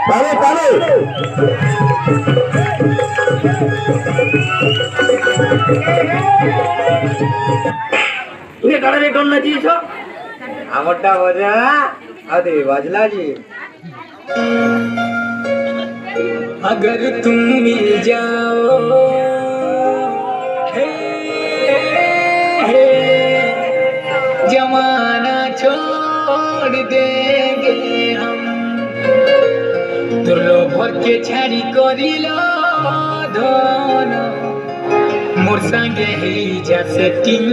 পারে পারে তুমি কারে কোন নাচিছ আমারটা বজা আরে বাজলা জি अगर तुम मिल जाओ हे, हे, जमाना छोड़ देंगे हम दुर्लो भर के छाड़ी करिलो धन मोर संगे ही जा सेटिंग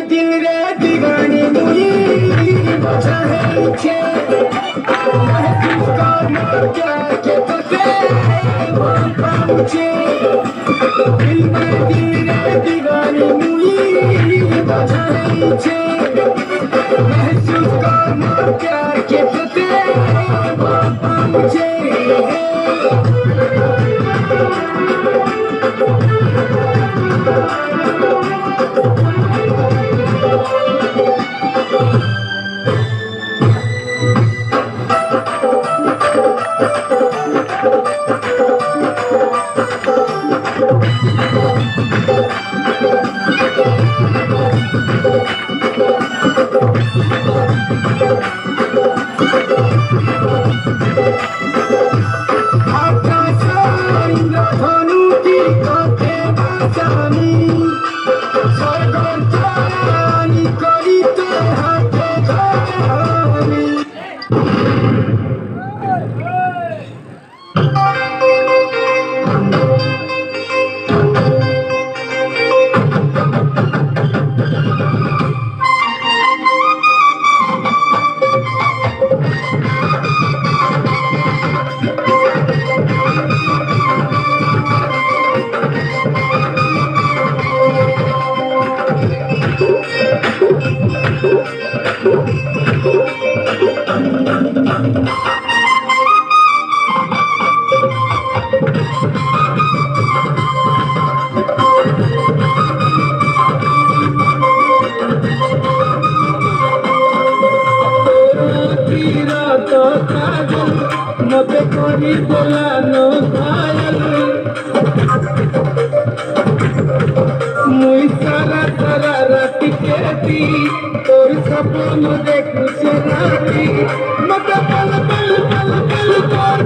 दिल रे दीवानी मुई बचा है मुझे महसूस करना क्या के तुझे मुझे दिल रे दीवानी मुई बचा है मुझे महसूस करना क्या के तुझे मुझे मते करी बोलानो घायल मुई सारा सारा रात केती तोर सपन देखु से राती मते पल पल पल पल तोर